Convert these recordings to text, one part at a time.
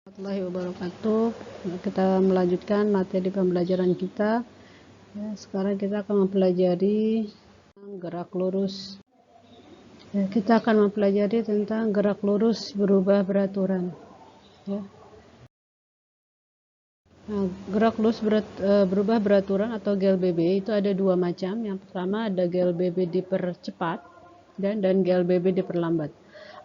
Warahmatullahi wabarakatuh. Kita melanjutkan materi pembelajaran kita. Ya, sekarang kita akan mempelajari gerak lurus. Ya, kita akan mempelajari tentang gerak lurus berubah beraturan. Ya. Nah, gerak lurus berubah beraturan atau GLBB itu ada dua macam. Yang pertama ada GLBB dipercepat dan GLBB diperlambat.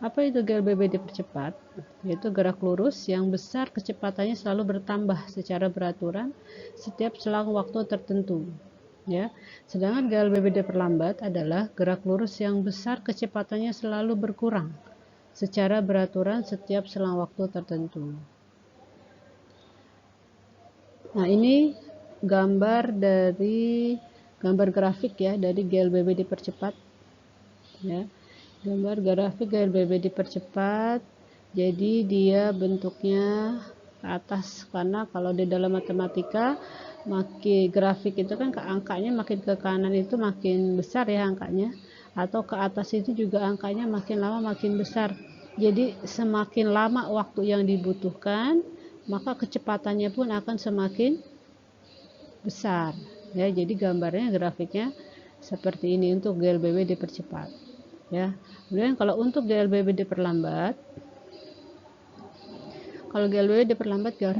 Apa itu GLBB dipercepat? Yaitu gerak lurus yang besar kecepatannya selalu bertambah secara beraturan setiap selang waktu tertentu. Ya. Sedangkan GLBB diperlambat adalah gerak lurus yang besar kecepatannya selalu berkurang secara beraturan setiap selang waktu tertentu. Nah, ini gambar grafik ya dari GLBB dipercepat. Ya. Gambar grafik GLBB dipercepat. Jadi dia bentuknya ke atas, karena kalau di dalam matematika makin grafik itu kan ke angkanya makin ke kanan itu makin besar ya angkanya, atau ke atas itu juga angkanya makin lama makin besar. Jadi semakin lama waktu yang dibutuhkan, maka kecepatannya pun akan semakin besar ya. Jadi gambarnya grafiknya seperti ini untuk GLBB dipercepat ya. Kemudian kalau untuk GLBB diperlambat,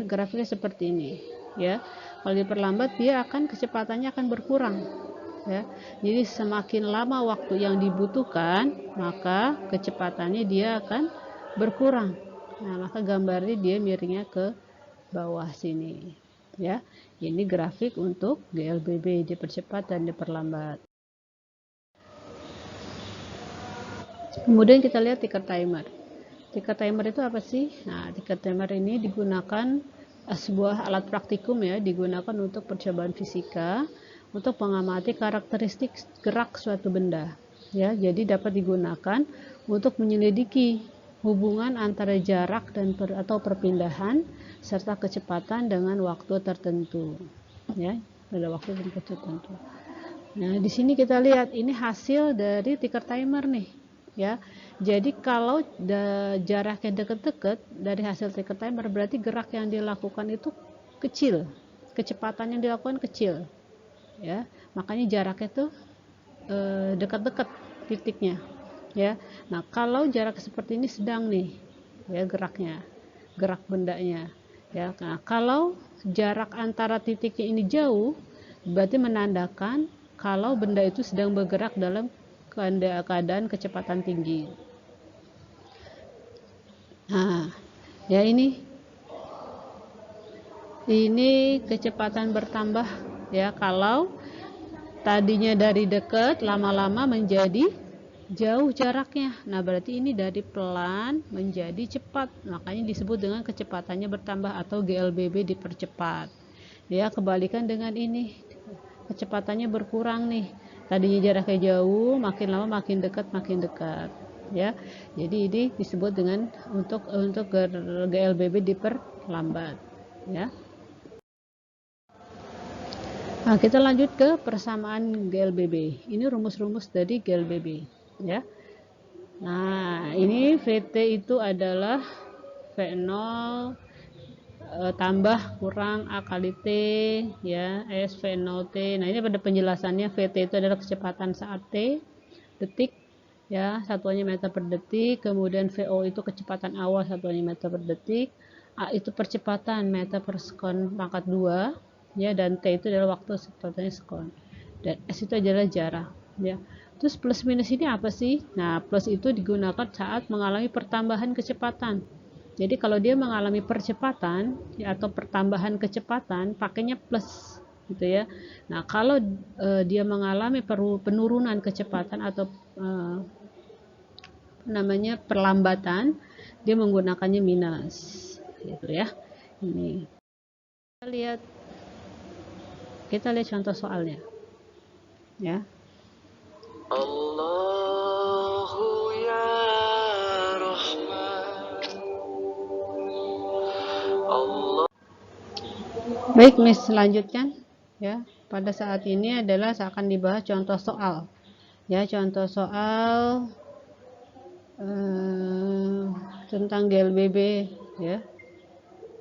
grafiknya seperti ini ya. Kalau diperlambat dia akan kecepatannya akan berkurang ya. Jadi semakin lama waktu yang dibutuhkan, maka kecepatannya dia akan berkurang. Nah, maka gambarnya dia miringnya ke bawah sini ya. Ini grafik untuk GLBB dipercepat dan diperlambat. Kemudian kita lihat ticker timer. Ticker timer itu apa sih? Nah, ticker timer ini digunakan sebuah alat praktikum ya, digunakan untuk percobaan fisika untuk mengamati karakteristik gerak suatu benda ya. Jadi dapat digunakan untuk menyelidiki hubungan antara jarak dan atau perpindahan serta kecepatan dengan waktu tertentu ya, pada waktu tertentu. Nah, di sini kita lihat ini hasil dari ticker timer nih ya. Jadi kalau jaraknya dekat-dekat dari hasil ticker timer, berarti gerak yang dilakukan itu kecil, kecepatan yang dilakukan kecil ya, makanya jaraknya itu dekat-dekat titiknya ya. Nah, kalau jarak seperti ini sedang nih ya geraknya, gerak bendanya ya. Nah, kalau jarak antara titiknya ini jauh, berarti menandakan kalau benda itu sedang bergerak dalam keadaan kecepatan tinggi. Nah, ya ini kecepatan bertambah ya. Kalau tadinya dari dekat, lama-lama menjadi jauh jaraknya. Nah, berarti ini dari pelan menjadi cepat. Makanya disebut dengan kecepatannya bertambah atau GLBB dipercepat. Ya, kebalikan dengan ini. Kecepatannya berkurang nih. Tadinya jaraknya jauh, makin lama makin dekat ya. Jadi ini disebut dengan untuk GLBB diperlambat ya. Nah, kita lanjut ke persamaan GLBB. Ini rumus-rumus dari GLBB ya. Nah, ini VT itu adalah V0 tambah kurang A kali T ya, S V0T. Nah, ini pada penjelasannya VT itu adalah kecepatan saat T detik ya, satuannya meter per detik. Kemudian VO itu kecepatan awal, satuannya meter per detik. A itu percepatan meter per sekon pangkat 2 ya, dan T itu adalah waktu, satuannya sekon. Dan S itu adalah jarak ya. Terus plus minus ini apa sih? Nah, plus itu digunakan saat mengalami pertambahan kecepatan. Jadi kalau dia mengalami percepatan ya, atau pertambahan kecepatan, pakainya plus gitu ya. Nah, kalau dia mengalami penurunan kecepatan atau perlambatan, dia menggunakannya minus gitu ya. Ini kita lihat contoh soalnya ya. Allahu ya Rahman. Allah. Baik, Miss, lanjutkan ya. Pada saat ini adalah akan dibahas contoh soal ya, contoh soal tentang GLBB ya.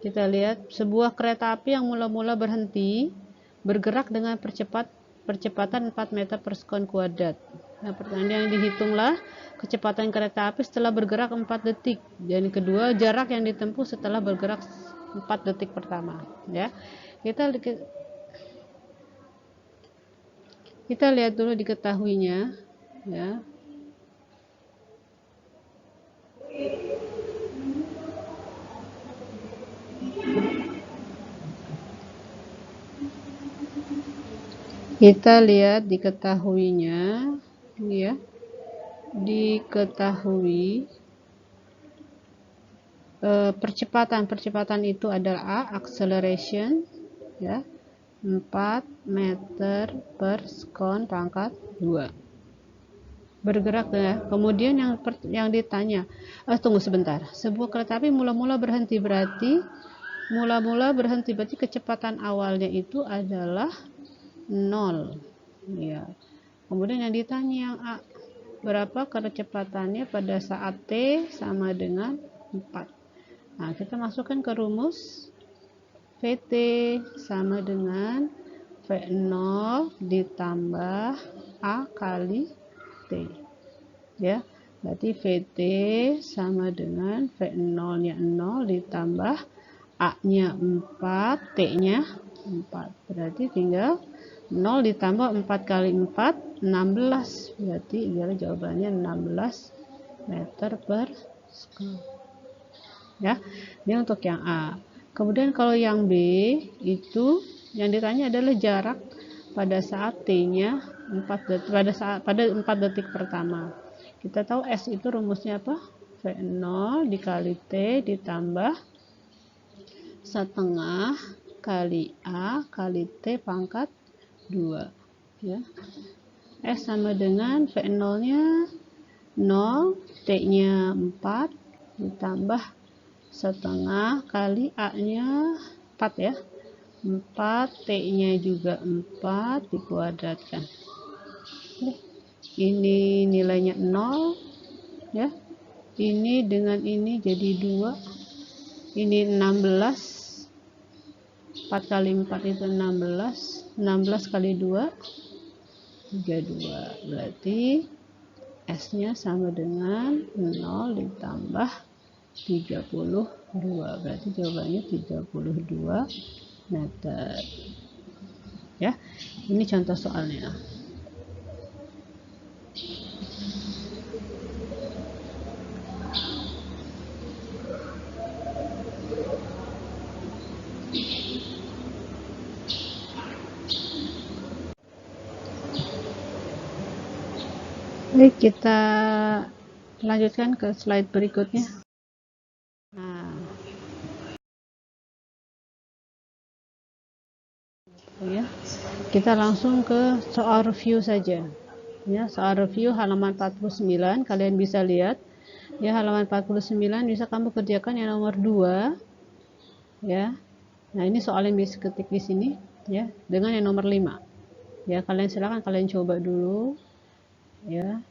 Kita lihat sebuah kereta api yang mula-mula berhenti bergerak dengan percepatan 4 meter per sekon kuadrat. Nah, pertanyaan yang dihitunglah kecepatan kereta api setelah bergerak 4 detik. Dan kedua, jarak yang ditempuh setelah bergerak 4 detik pertama. Ya, kita lihat dulu diketahuinya. Ya, kita lihat diketahuinya, ya, diketahui percepatan itu adalah A, acceleration, ya, 4 meter per sekon pangkat 2 bergerak, ya. Kemudian yang ditanya, tunggu sebentar, sebuah kereta api mula-mula berhenti berarti kecepatan awalnya itu adalah 0, ya. Kemudian yang ditanya yang A, berapa kecepatannya pada saat T sama dengan 4. Nah, kita masukkan ke rumus VT sama dengan V0 ditambah A kali T, ya. Berarti VT sama dengan V0 nya 0 ditambah A nya 4, T nya 4, berarti tinggal 0 ditambah 4 kali 4 16, berarti adalah jawabannya 16 meter per sekon, ya. Ini untuk yang A. Kemudian kalau yang B itu yang ditanya adalah jarak pada saat T-nya 4 detik, pada 4 detik pertama. Kita tahu S itu rumusnya apa? V0 dikali T ditambah setengah kali A kali T pangkat 2, ya. S sama dengan V0-nya 0, T-nya 4 ditambah setengah kali A-nya 4, ya. 4, T-nya juga 4 dikuadratkan. Ini nilainya 0, ya. Ini dengan ini jadi 2. Ini 16. 4 kali 4 itu 16. 16 kali 2 32. Berarti S-nya sama dengan 0 ditambah 32, berarti jawabannya 32 meter, ya. Ini contoh soalnya. Baik, kita lanjutkan ke slide berikutnya. Nah, ya, kita langsung ke soal review saja, ya. Soal review halaman 49, kalian bisa lihat, ya, halaman 49 bisa kamu kerjakan yang nomor 2, ya. Nah, ini soal yang bisa ketik di sini, ya, dengan yang nomor 5, ya. Silakan kalian coba dulu, ya.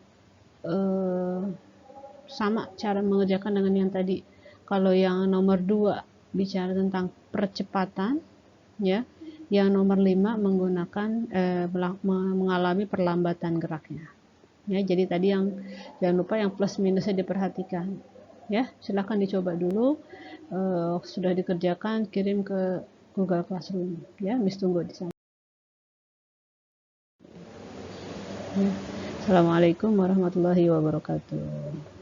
Sama cara mengerjakan dengan yang tadi. Kalau yang nomor 2 bicara tentang percepatan, ya. Yang nomor 5 menggunakan mengalami perlambatan geraknya, ya. Jadi tadi yang jangan lupa yang plus minusnya diperhatikan, ya. Silahkan dicoba dulu. Sudah dikerjakan kirim ke Google Classroom, ya. Miss tunggu di sana, ya. Assalamualaikum warahmatullahi wabarakatuh.